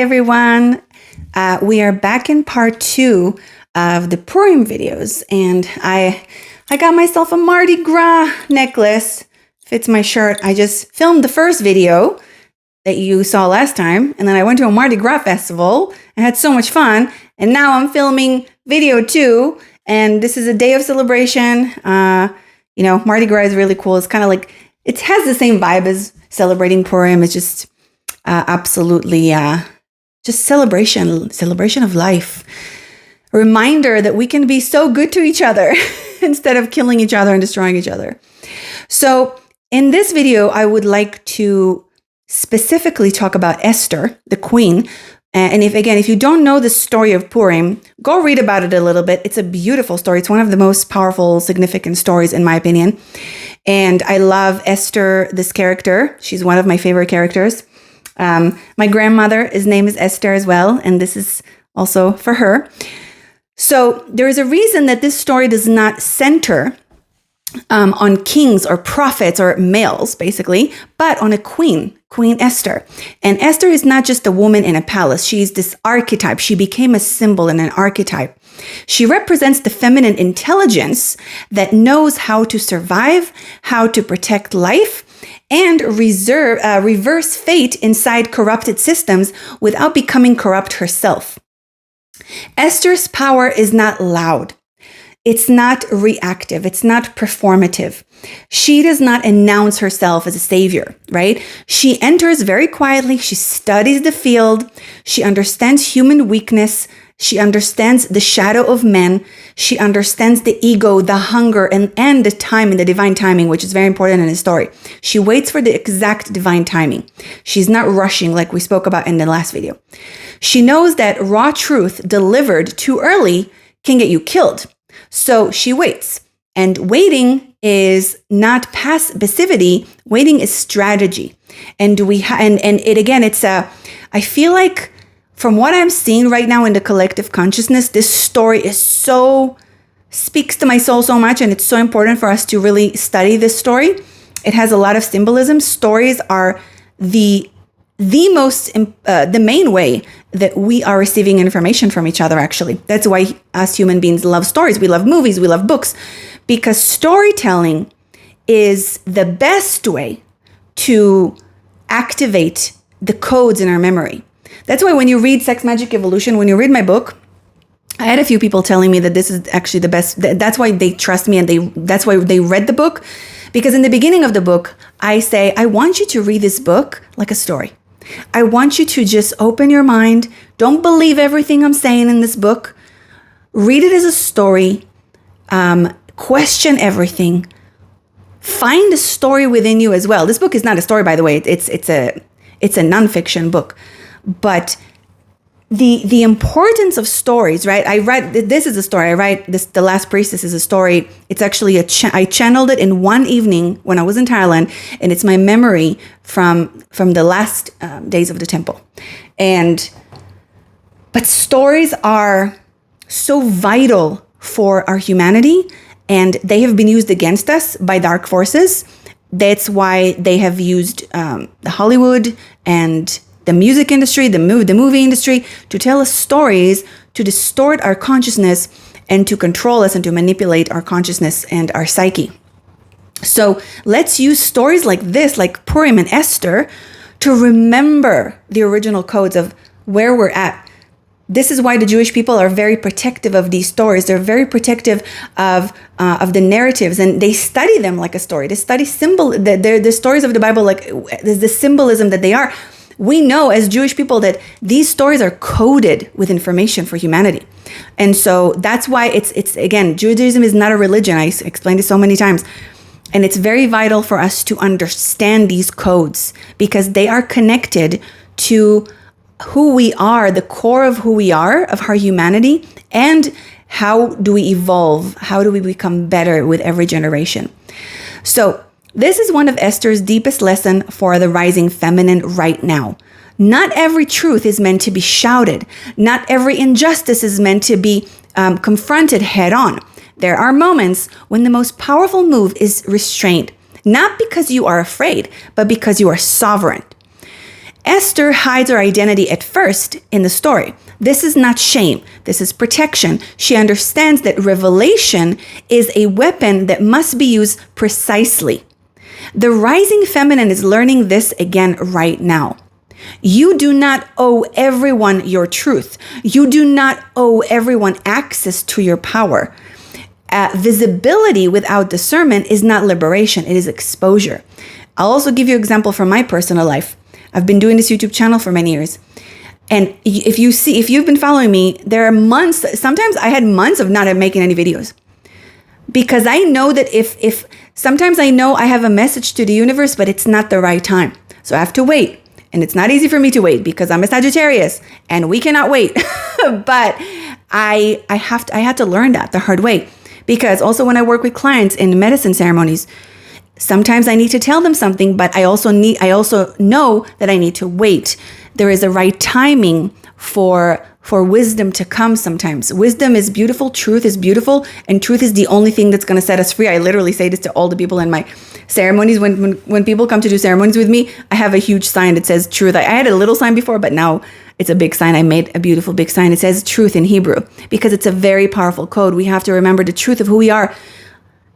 everyone. We are back in part 2 of the Purim videos, and I got myself a Mardi Gras necklace. Fits my shirt. I just filmed the first video that you saw last time, and then I went to a Mardi Gras festival and had so much fun, and now I'm filming video 2, and this is a day of celebration. Mardi Gras is really cool. It's kind of like, it has the same vibe as celebrating Purim. It's just absolutely just celebration of life. A reminder that we can be so good to each other instead of killing each other and destroying each other. So in this video, I would like to specifically talk about Esther, the queen. And if you don't know the story of Purim, go read about it a little bit. It's a beautiful story. It's one of the most powerful, significant stories, in my opinion. And I love Esther, this character. She's one of my favorite characters. My grandmother's name is Esther as well, and this is also for her. So there is a reason that this story does not center on kings or prophets or males, basically, but on a queen, Queen Esther. And Esther is not just a woman in a palace. She's this archetype. She became a symbol and an archetype. She represents the feminine intelligence that knows how to survive, how to protect life, and reverse fate inside corrupted systems without becoming corrupt herself. Esther's power is not loud. It's not reactive. It's not performative. She does not announce herself as a savior, right? She enters very quietly. She studies the field. She understands human weakness. She understands the shadow of men. She understands the ego, the hunger, and the time and the divine timing, which is very important in the story. She waits for the exact divine timing. She's not rushing like we spoke about in the last video. She knows that raw truth delivered too early can get you killed. So she waits. And waiting is not passivity. Waiting is strategy. And I feel like, from what I'm seeing right now in the collective consciousness, this story speaks to my soul so much, and it's so important for us to really study this story. It has a lot of symbolism. Stories are the main way that we are receiving information from each other, actually. That's why us human beings love stories. We love movies, we love books, because storytelling is the best way to activate the codes in our memory. That's why when you read Sex Magic Evolution, when you read my book, I had a few people telling me that this is actually the best. That's why they trust me, and that's why they read the book. Because in the beginning of the book, I say, I want you to read this book like a story. I want you to just open your mind. Don't believe everything I'm saying in this book. Read it as a story. Question everything. Find a story within you as well. This book is not a story, by the way. It's a nonfiction book. But the importance of stories, right? This is a story. I write this. The Last Priestess is a story. It's actually I channeled it in one evening when I was in Thailand, and it's my memory from the last days of the temple. But stories are so vital for our humanity, and they have been used against us by dark forces. That's why they have used the Hollywood and the music industry, the movie industry, to tell us stories, to distort our consciousness, and to control us and to manipulate our consciousness and our psyche. So let's use stories like this, like Purim and Esther, to remember the original codes of where we're at. This is why the Jewish people are very protective of these stories. They're very protective of the narratives, and they study them like a story. They study the stories of the Bible like the symbolism that they are. We know as Jewish people that these stories are coded with information for humanity. And so that's why it's again, Judaism is not a religion. I explained it so many times. And it's very vital for us to understand these codes because they are connected to who we are, the core of who we are, of our humanity, and how do we evolve? How do we become better with every generation? So this is one of Esther's deepest lessons for the rising feminine right now. Not every truth is meant to be shouted. Not every injustice is meant to be confronted head on. There are moments when the most powerful move is restraint, not because you are afraid, but because you are sovereign. Esther hides her identity at first in the story. This is not shame. This is protection. She understands that revelation is a weapon that must be used precisely. The rising feminine is learning this again right now. You do not owe everyone your truth. You do not owe everyone access to your power. Visibility without discernment is not liberation. It is exposure. I'll also give you an example from my personal life. I've been doing this YouTube channel for many years. And if you've been following me, there are months, sometimes I had months of not making any videos. Because I know that if sometimes I know I have a message to the universe, but it's not the right time. So I have to wait. And it's not easy for me to wait because I'm a Sagittarius and we cannot wait. But I had to learn that the hard way. Because also when I work with clients in medicine ceremonies, sometimes I need to tell them something, but I also know that I need to wait. There is a right timing for wisdom to come sometimes. Wisdom is beautiful, truth is beautiful, and truth is the only thing that's going to set us free. I literally say this to all the people in my ceremonies. When people come to do ceremonies with me, I have a huge sign that says truth. I had a little sign before, but now it's a big sign. I made a beautiful big sign. It says truth in Hebrew because it's a very powerful code. We have to remember the truth of who we are,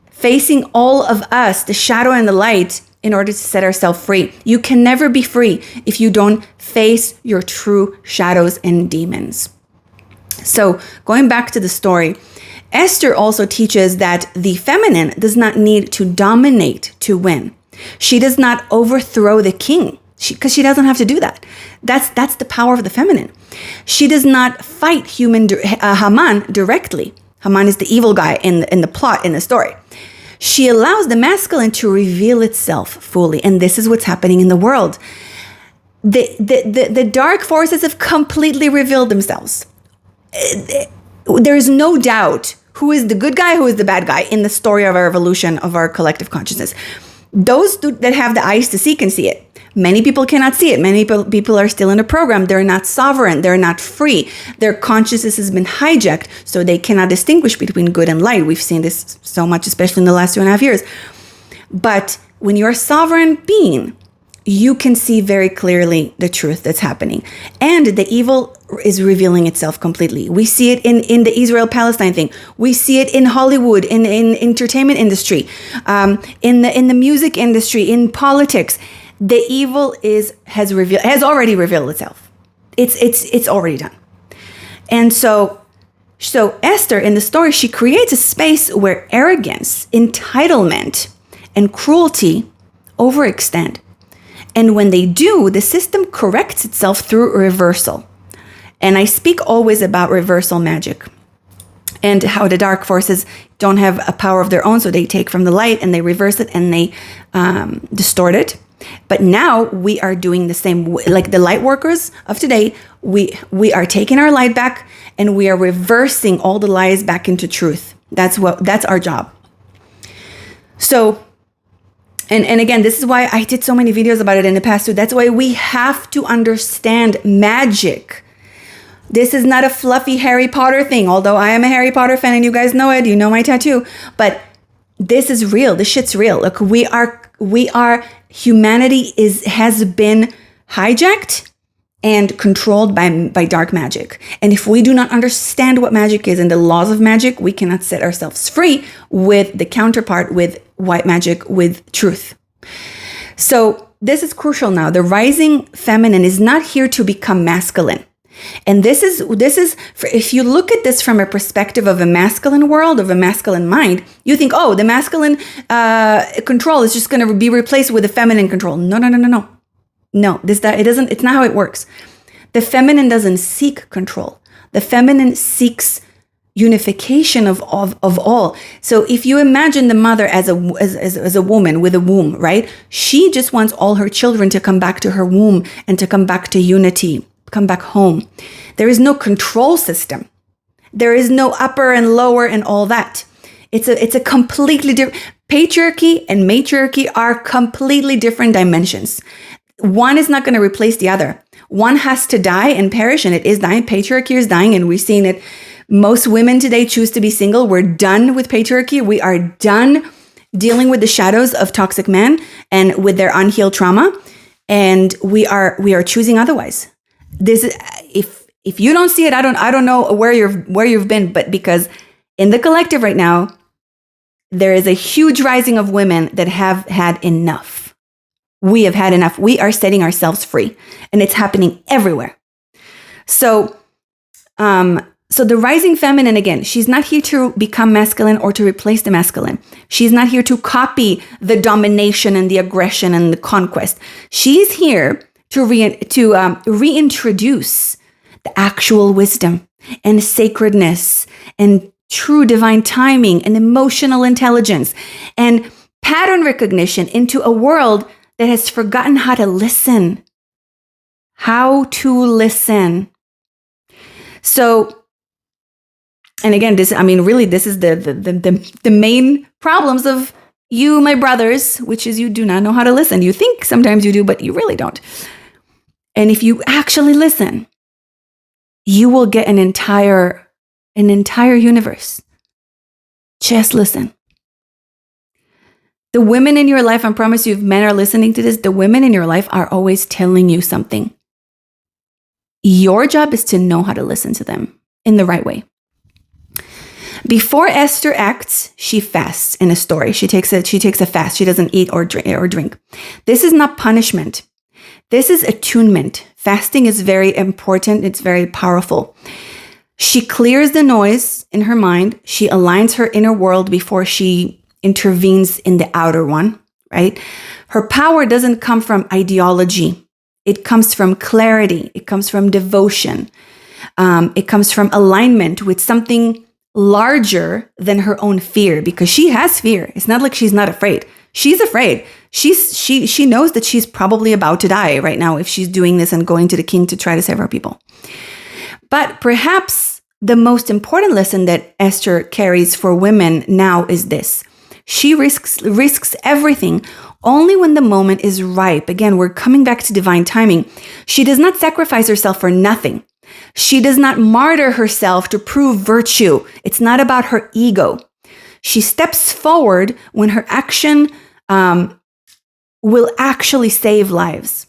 facing all of us, the shadow and the light, in order to set ourselves free. You can never be free if you don't face your true shadows and demons. So going back to the story, Esther also teaches that the feminine does not need to dominate to win. She does not overthrow the king because she doesn't have to do that. That's the power of the feminine. She does not fight Haman directly. Haman is the evil guy in the plot, in the story. She allows the masculine to reveal itself fully. And this is what's happening in the world. The dark forces have completely revealed themselves. There's no doubt who is the good guy, who is the bad guy in the story of our evolution, of our collective consciousness. Those that have the eyes to see can see it. Many people cannot see it. Many people are still in a program. They're not sovereign. They're not free. Their consciousness has been hijacked, so they cannot distinguish between good and light. We've seen this so much, especially in the last 2.5 years. But when you're a sovereign being, you can see very clearly the truth that's happening. And the evil is revealing itself completely. We see it in the Israel-Palestine thing. We see it in Hollywood, in entertainment industry, in the music industry, in politics. The evil has already revealed itself. It's already done. And so Esther in the story, she creates a space where arrogance, entitlement, and cruelty overextend. And when they do, the system corrects itself through reversal. And I speak always about reversal magic and how the dark forces don't have a power of their own. So they take from the light and they reverse it and they distort it. But now we are doing the same, like the light workers of today. We are taking our light back and we are reversing all the lies back into truth. That's our job. So, and again, this is why I did so many videos about it in the past too. That's why we have to understand magic. This is not a fluffy Harry Potter thing, although I am a Harry Potter fan and you guys know it. You know my tattoo. But this is real. This shit's real. Look, humanity has been hijacked and controlled by dark magic. And if we do not understand what magic is and the laws of magic, we cannot set ourselves free with the counterpart, with white magic, with truth. So this is crucial now. The rising feminine is not here to become masculine. And this is if you look at this from a perspective of a masculine world, of a masculine mind, you think, oh, the masculine control is just going to be replaced with a feminine control. No. No, it's not how it works. The feminine doesn't seek control. The feminine seeks unification of all. So if you imagine the mother as a woman with a womb, right? She just wants all her children to come back to her womb and to come back to unity, come back home. There is no control system. There is no upper and lower and all that. It's a completely different. Patriarchy and matriarchy are completely different dimensions. One is not going to replace the other. One has to die and perish, and it is dying. Patriarchy is dying, and we've seen it. Most women today choose to be single. We're done with patriarchy. We are done dealing with the shadows of toxic men and with their unhealed trauma. And we are choosing otherwise. This is, if you don't see it, I don't know where you've been, but because in the collective right now, there is a huge rising of women that have had enough. We have had enough. We are setting ourselves free, and it's happening everywhere. So the rising feminine, again, she's not here to become masculine or to replace the masculine. She's not here to copy the domination and the aggression and the conquest. She's here to reintroduce the actual wisdom and sacredness and true divine timing and emotional intelligence and pattern recognition into a world that has forgotten how to listen. How to listen. So, and again, this is the main problems of you, my brothers, which is you do not know how to listen. You think sometimes you do, but you really don't. And if you actually listen, you will get an entire universe. Just listen. The women in your life, I promise you, if men are listening to this, the women in your life are always telling you something. Your job is to know how to listen to them in the right way. Before Esther acts, she fasts in a story. She takes a fast. She doesn't eat or drink. This is not punishment. This is attunement. Fasting is very important. It's very powerful. She clears the noise in her mind. She aligns her inner world before she intervenes in the outer one, right? Her power doesn't come from ideology. It comes from clarity. It comes from devotion. It comes from alignment with something larger than her own fear, because she has fear. It's not like she's not afraid. She's afraid. She knows that she's probably about to die right now if she's doing this and going to the king to try to save her people. But perhaps the most important lesson that Esther carries for women now is this. She risks everything only when the moment is ripe. Again, we're coming back to divine timing. She does not sacrifice herself for nothing. She does not martyr herself to prove virtue. It's not about her ego. She steps forward when her action will actually save lives.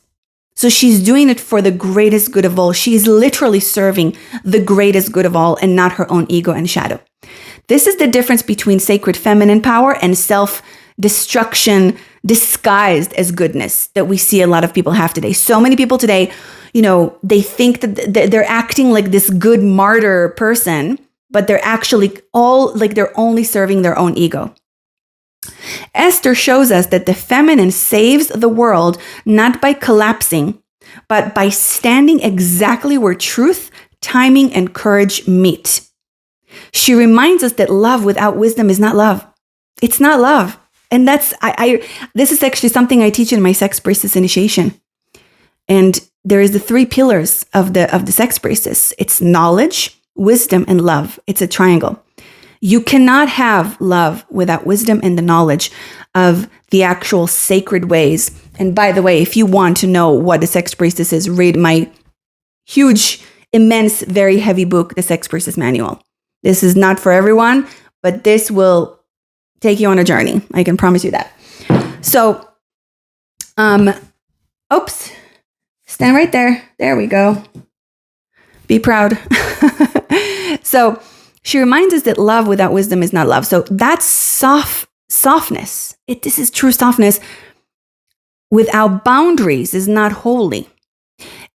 So she's doing it for the greatest good of all. She's literally serving the greatest good of all and not her own ego and shadow. This is the difference between sacred feminine power and self-destruction disguised as goodness that we see a lot of people have today. So many people today, they think that they're acting like this good martyr person, but they're actually they're only serving their own ego. Esther shows us that the feminine saves the world not by collapsing, but by standing exactly where truth, timing, and courage meet. She reminds us that love without wisdom is not love. It's not love. And that's, this is actually something I teach in my Sex Priestess Initiation. And there is the 3 pillars of the Sex Priestess. It's knowledge, wisdom, and love. It's a triangle. You cannot have love without wisdom and the knowledge of the actual sacred ways. And by the way, if you want to know what the Sex Priestess is, read my huge, immense, very heavy book, The Sex Priestess Manual. This is not for everyone, but this will take you on a journey. I can promise you that. So, oops, stand right there. There we go. Be proud. So she reminds us that love without wisdom is not love. So that's softness. This is true softness. Without boundaries is not holy.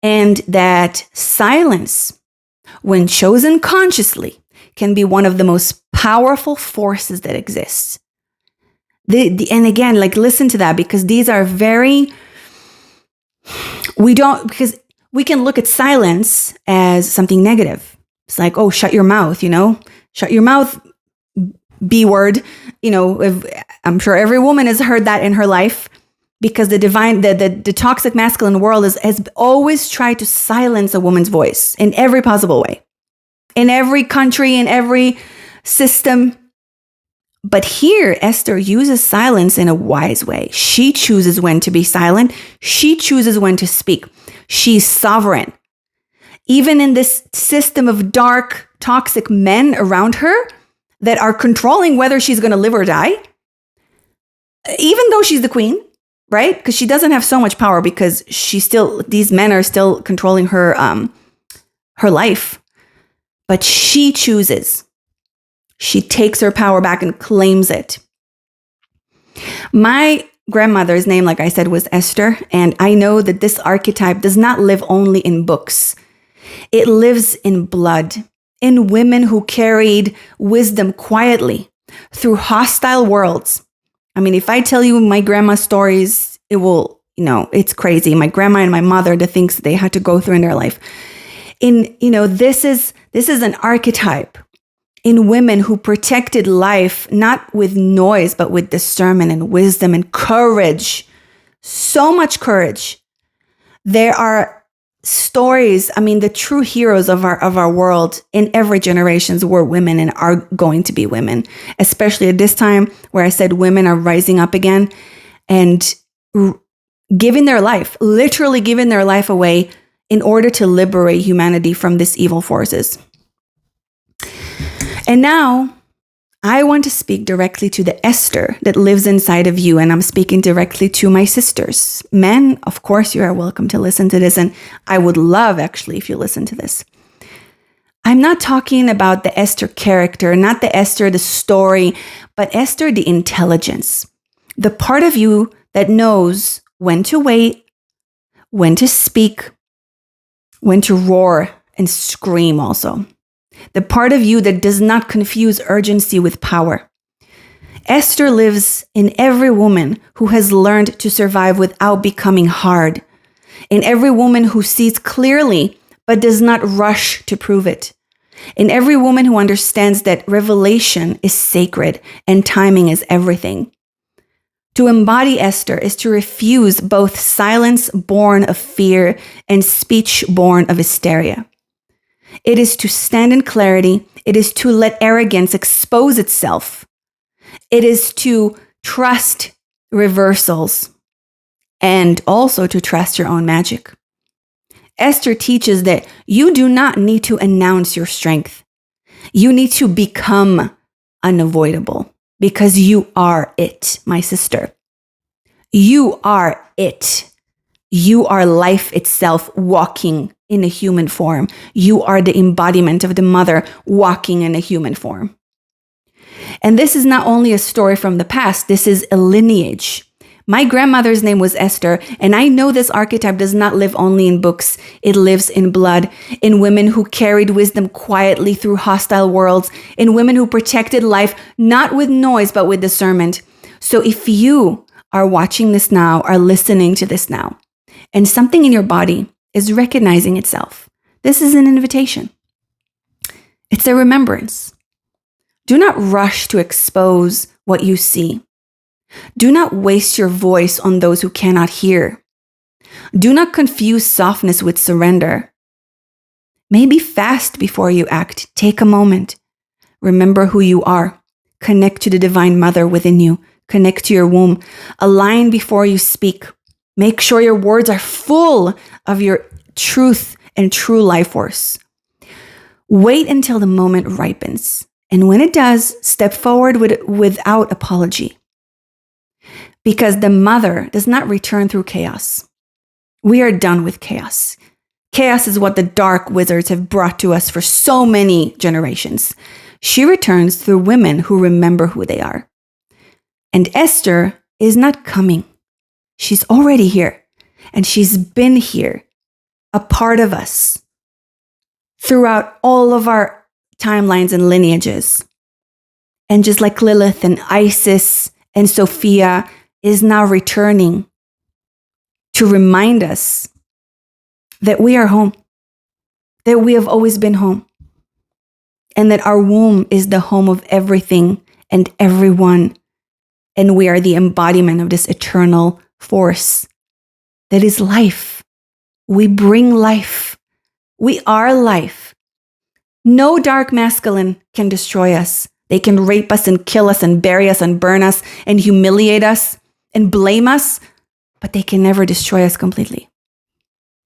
And that silence, when chosen consciously, can be one of the most powerful forces that exists. And again, listen to that, because these are because we can look at silence as something negative. It's like, oh, shut your mouth, shut your mouth, B word. I'm sure every woman has heard that in her life, because the toxic masculine world has always tried to silence a woman's voice in every possible way. In every country, in every system. But here, Esther uses silence in a wise way. She chooses when to be silent. She chooses when to speak. She's sovereign. Even in this system of dark, toxic men around her that are controlling whether she's going to live or die, even though she's the queen, right? Because she doesn't have so much power because these men are still controlling her life. But she chooses. She takes her power back and claims it. My grandmother's name, like I said, was Esther. And I know that this archetype does not live only in books. It lives in blood, in women who carried wisdom quietly through hostile worlds. I mean, if I tell you my grandma's stories, it will, it's crazy. My grandma and my mother, the things they had to go through in their life. This is an archetype in women who protected life, not with noise, but with discernment and wisdom and courage. So much courage. There are stories. I mean, the true heroes of our world in every generations were women and are going to be women, especially at this time where I said women are rising up again and giving their life, literally giving their life away in order to liberate humanity from these evil forces. And now I want to speak directly to the Esther that lives inside of you. And I'm speaking directly to my sisters. Men, of course, you are welcome to listen to this. And I would love, actually, if you listen to this. I'm not talking about the Esther character, not the Esther, the story, but Esther, the intelligence. The part of you that knows when to wait, when to speak, when to roar and scream also. The part of you that does not confuse urgency with power. Esther lives in every woman who has learned to survive without becoming hard. In every woman who sees clearly but does not rush to prove it. In every woman who understands that revelation is sacred and timing is everything. To embody Esther is to refuse both silence born of fear and speech born of hysteria. It is to stand in clarity. It is to let arrogance expose itself. It is to trust reversals and also to trust your own magic. Esther teaches that you do not need to announce your strength. You need to become unavoidable because you are it, my sister. You are it. You are life itself walking in a human form. You are the embodiment of the mother walking in a human form. And this is not only a story from the past, this is a lineage. My grandmother's name was Esther, and I know this archetype does not live only in books. It lives in blood, in women who carried wisdom quietly through hostile worlds, in women who protected life, not with noise, but with discernment. So if you are watching this now, are listening to this now, and something in your body is recognizing itself, this is an invitation. It's a remembrance. Do not rush to expose what you see. Do not waste your voice on those who cannot hear. Do not confuse softness with surrender. Maybe fast before you act. Take a moment. Remember who you are. Connect to the divine mother within you. Connect to your womb. Align before you speak. Make sure your words are full of your truth and true life force. Wait until the moment ripens. And when it does, step forward without apology. Because the mother does not return through chaos. We are done with chaos. Chaos is what the dark wizards have brought to us for so many generations. She returns through women who remember who they are. And Esther is not coming. She's already here. And she's been here, a part of us, throughout all of our timelines and lineages. And just like Lilith and Isis and Sophia is now returning to remind us that we are home, that we have always been home, and that our womb is the home of everything and everyone, and we are the embodiment of this eternal force that is life. We bring life. We are life. No dark masculine can destroy us. They can rape us and kill us and bury us and burn us and humiliate us and blame us, but they can never destroy us completely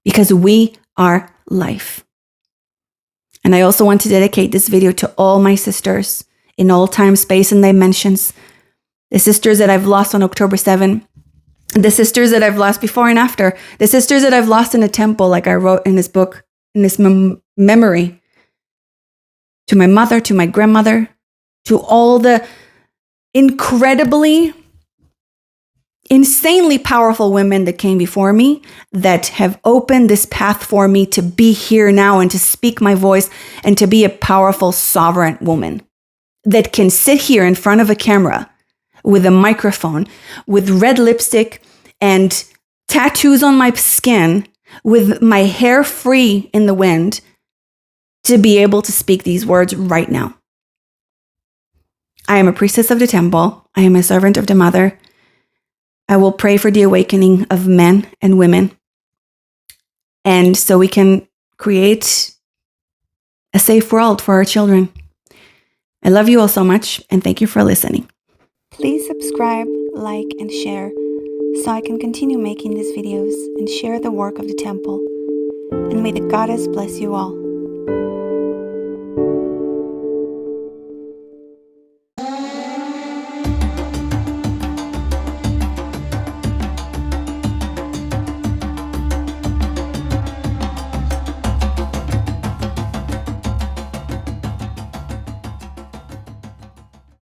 because we are life. And I also want to dedicate this video to all my sisters in all time, space, and dimensions. The sisters that I've lost on October 7, The sisters that I've lost before and after, the sisters that I've lost in a temple, like I wrote in this book, in this memory, to my mother, to my grandmother, to all the incredibly, insanely powerful women that came before me that have opened this path for me to be here now and to speak my voice and to be a powerful, sovereign woman that can sit here in front of a camera with a microphone, with red lipstick and tattoos on my skin, with my hair free in the wind, to be able to speak these words right now. I am a priestess of the temple. I am a servant of the mother. I will pray for the awakening of men and women. And so we can create a safe world for our children. I love you all so much, and thank you for listening. Please subscribe, like, and share so I can continue making these videos and share the work of the temple. And may the goddess bless you all.